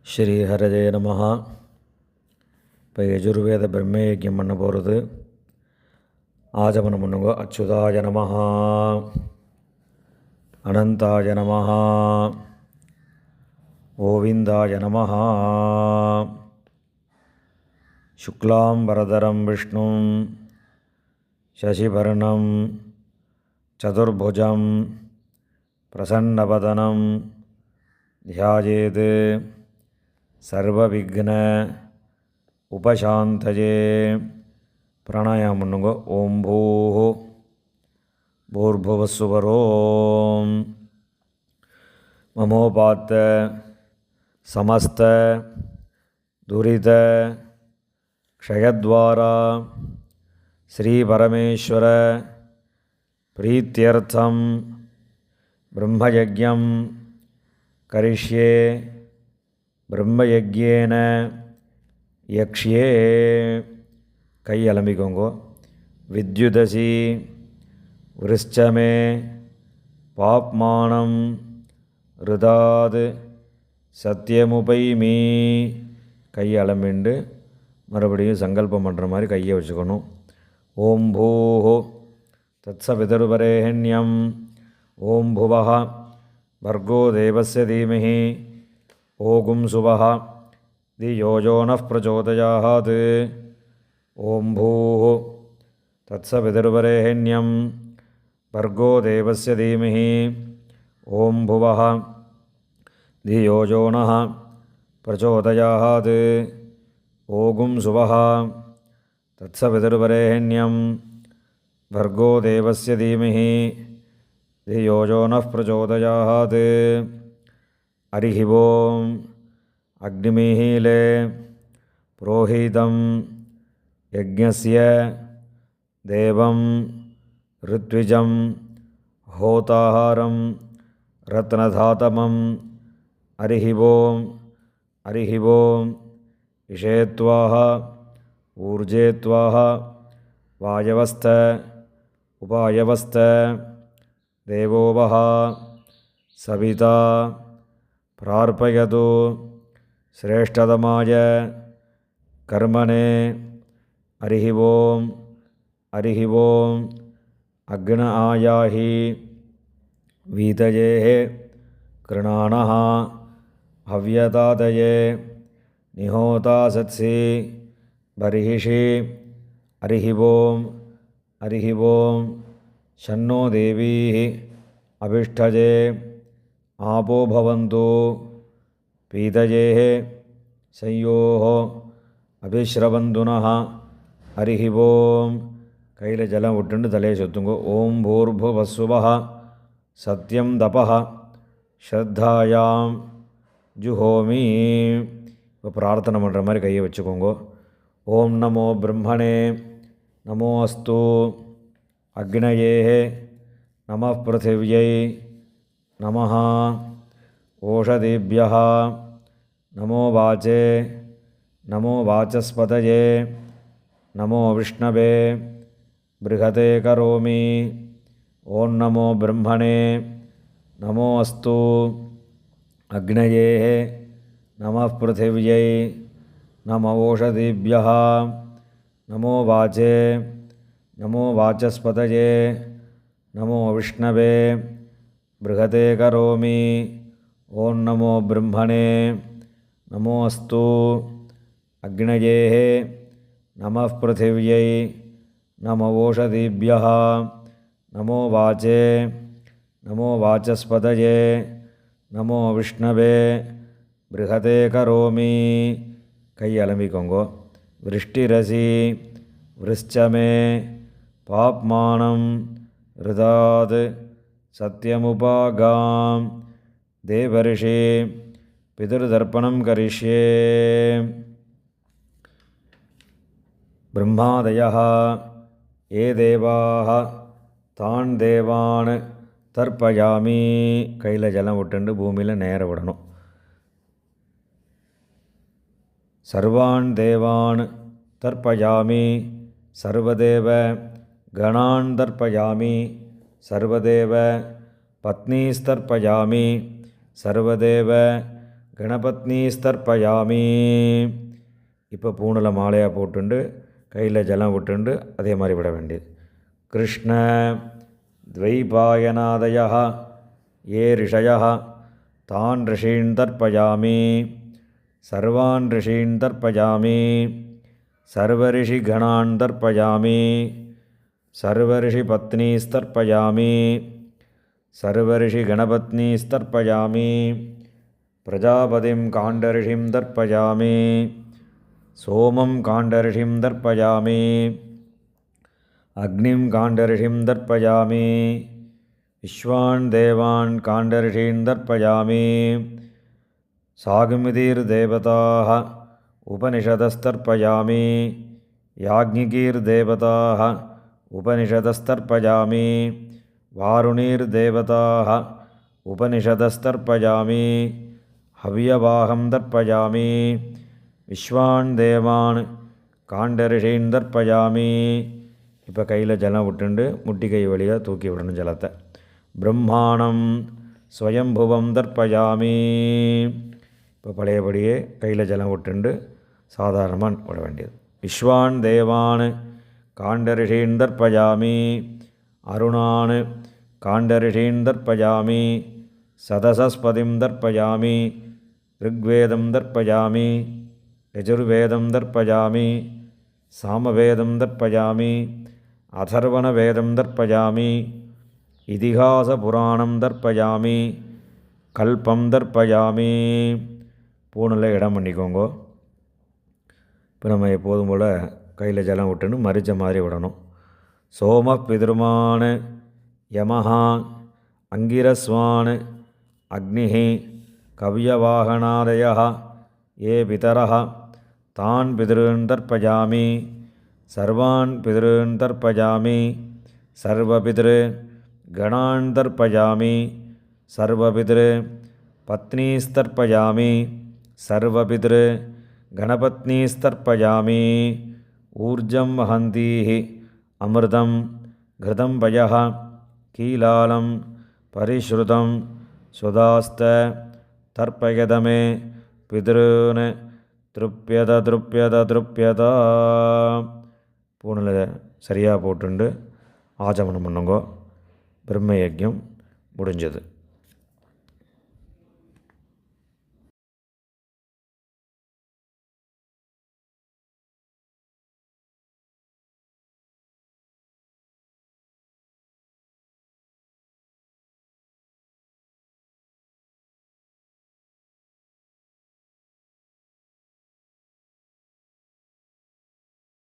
ஸ்ரீஹரஜய நமஹ. இப்போ யஜுர்வேத பிரம்மயஜ்யம் பண்ண போகிறது. ஆஜமனம் பண்ணுங்க. அச்சுதாய நமஹ, அனந்தாய நமஹ, கோவிந்தாய நமஹ. சுக்லாம் வரதரம் விஷ்ணும் சசிவர்ணம் சதுர்புஜம் பிரசன்னவதனம் த்யாயேத் சர்வவிக்ன உபசாந்தயே. பிராணாயாமம் பண்ணுங்க. ஓம் பூர்புவஸ்சுவரோம் மமோபாத்த சமஸ்த துரித க்ஷயத்வாரா ஸ்ரீபரமேஸ்வர பிரீத்யர்த்தம் பிரம்மயஜ்ஞம் கரிஷ்யே பிரம்மயஜ்யேன யக்ஷ்யே. கை அலம்பிக்கோங்கோ. வித்யுதசி விருஷ்சமே பாப்மானம் ருதாத் சத்தியமுபைமீ. கையை அலம்பிண்டு மறுபடியும் சங்கல்பம் பண்ணுற மாதிரி கையை வச்சுக்கணும். ஓம் பூஹு தத்சவிதுர்வரேண்யம் ஓம் புவஹ பர்கோ தேவஸ்ய தீமஹி ஓகும் சுவஹ தியோ யோ நः பிரச்சோதயாத். ஓம் பூஹு தத்சவிதுர்வரேண்யம் பர்கோ தேவஸ்ய தீமஹி ஓம் புவஹ தியோ யோ நः பிரச்சோதயாத். ஓகும் சுவஹ தத்சவிதுர்வரேண்யம் பர்கோ தேவஸ்ய தீமஹி தியோ யோ நः பிரச்சோதயாத். ஹரிஹி ஓம். அக்னிமீலே புரோஹிதம் யஜ்ஞஸ்ய தேவம் ருத்விஜம் ஹோதாஹாரம் ரத்னதாதமம். ஹரிஹி ஓம். ஹரிஹி ஓம். இஷேத்வாஹ ஊர்ஜேத்வாஹ வாயவஸ்த உபாயவஸ்த தேவோவஹ சவிதா பிரார்ப்பயது ஸ்ரேஷ்டதமாய கர்மணே. ஹரிஹி ஓம். ஹரிஹி ஓம். அக்ன ஆயாஹி வீதயே கிருணாணஹ ஹவ்யதாதயே நிஹோதா சத்சி பரிஹிஷி. ஹரிஹி ஓம். ஹரிஹி ஓம். ஷன்னோ தேவீः அபிஷ்டஜே ஆபோ பவந்து பீதஜேः சய்யோः அபிஸ்ரவந்துனः. ஹரிஹி ஓம். கையில் ஜலம் விட்டுண்டு தலையை சுற்றுங்க. ஓம் பூர்புவஸ்சுவஹ சத்யம் தபஹ ஸ்ரத்தாயாம் ஜுஹோமி. இப்போ பிரார்த்தனை பண்ணுற மாதிரி கையை வச்சுக்கோங்க. ஓம் நமோ பிரம்மணே நமோ அஸ்து அக்னயே நமः பிருத்திவ்யை நமः ஓஷதீப்யः நமோ வாச்சே நமோ வாச்சஸ்பதயே நமோ விஷ்ணவே பிருஹதே கரோமி. ஓம் நமோ பிரம்மணே நமோ அஸ்து அக்னயே நமः பிருத்திவ்யை நம ஓஷதீப்யः நமோ வாச்சே நமோ வாச்சஸ்பதயே நமோ விஷ்ணவே பிருஹதே கரோமி. ஓம் நமோ பிரம்மணே நமோ அஸ்து அக்னயே நமः பிருத்திவ்யை நம ஓஷதீப்யः நமோ வாச்சே நமோ வாச்சஸ்பதயே நமோ விஷ்ணவே பிருஹதே கரோமி. கை அலம்பிக்கோங்கோ. விருஷ்டிரசி விருஷ்சமே பாப்மானம் ருதாத் சத்யமுபாகாம் தேவரிஷி பிதுர்தர்ப்பணம் கரிஷ்யே. பிரம்மாதயः ஏ தேவாः தான் தேவான் தர்ப்பயாமி. கையில் ஜலம் விட்டுண்டு பூமியில் நேர விடணும். சர்வான் தேவான் தர்ப்பயாமி சர்வதேவ கணான் தர்ப்பயாமி சர்வதேவ பத்னீஸ்தர்ப்பயாமி சர்வதேவ கணபத்னீஸ்தர்ப்பயாமி. இப்போ பூணில் மாலையாக போட்டுண்டு கையில் ஜலம் விட்டுண்டு அதே மாதிரி விட வேண்டியது. கிருஷ்ண துவைபாயனாதய ஏ ரிஷய தான் ரிஷீன் தர்ப்பயாமி. சர்வான் ரிஷீன் தர்ப்பயாமி. சர்வரிஷி கணான் தர்ப்பயாமி. சர்வரிஷி பத்னீஸ்தர்ப்பயாமி. சர்வரிஷி கணபத்னீஸ்தர்ப்பயாமி. பிரஜாபதிம் காண்டரிஷிம் தர்ப்பயாமி. சோமம் காண்டரிஷிம் தர்ப்பயாமி. அக்னிம் காண்டரிஷிம் தர்ப்பயாமி. விஸ்வான் தேவான் காண்டரிஷீன் தர்ப்பயாமி. சாகுமிதீர் தேவதாக உபனிஷதஸ்தர்ப்பயாமி. யாக்ஞிகீர் தேவதாக உபனிஷதஸ்தர்ப்பயாமி. வாருணீர் தேவதாக உபனிஷதஸ்தர்ப்பயாமி. ஹவ்யவாகம் தர்ப்பயாமி. விஸ்வான் தேவான் காண்டரிஷீன் தர்ப்பயாமி. இப்போ கையில் ஜலம் விட்டுண்டு முட்டி கை வழியாக தூக்கி விடணும் ஜலத்தை. பிரம்மாணம் ஸ்வயம்புவம் தர்ப்பயாமி. இப்போ பழையபடியே கையில் ஜலம் விட்டுண்டு சாதாரணமாக விட வேண்டியது. விஸ்வான் தேவான் காண்டரிஷீன் தர்ப்பயாமி. அருணான் காண்டரிஷீன் தர்ப்பயாமி. சதசஸ்பதிம் தர்ப்பயாமி. ரிக்வேதம் தர்ப்பயாமி. யஜுர்வேதம் தர்ப்பயாமி. சாமவேதம் தர்ப்பயாமி. அதர்வணவேதம் தர்ப்பயாமி. இதிகாச புராணம் தர்ப்பயாமி. கல்பம் தர்ப்பயாமி. பூணில் இடம் பண்ணிக்கோங்க. இப்போ நம்ம எப்போதும் போல் கையில் ஜலம் விட்டுன்னு மரிச்ச மாதிரி விடணும். சோம பிதிருமான் யமஹா அங்கிரஸ்வான் அக்னிஹி கவ்யவாகனாதய ஏ பிதரஹ தான் பிதிருன் தர்ப்பயாமி. சர்வான் பிதிருன் தர்ப்பயாமி. சர்வபிதிரு கணான் தர்ப்பயாமி. சர்வபிதிரு பத்னீஸ்தர்ப்பயாமி. சர்வபிதிரு கணபத்னீஸ்தர்ப்பயாமி. ஊர்ஜம் வஹந்தீஹி அமிர்தம் கிருதம் பயः கீலாலம் பரிஸ்ருதம் சுதாஸ்த தர்ப்பயதமே பிதிருன் திருப்யத திருப்யத திருப்யதா. பூணில் சரியாக போட்டுண்டு ஆச்சமனம் பண்ணுங்கோ. பிரம்ம யஜ்ஞம் முடிஞ்சது.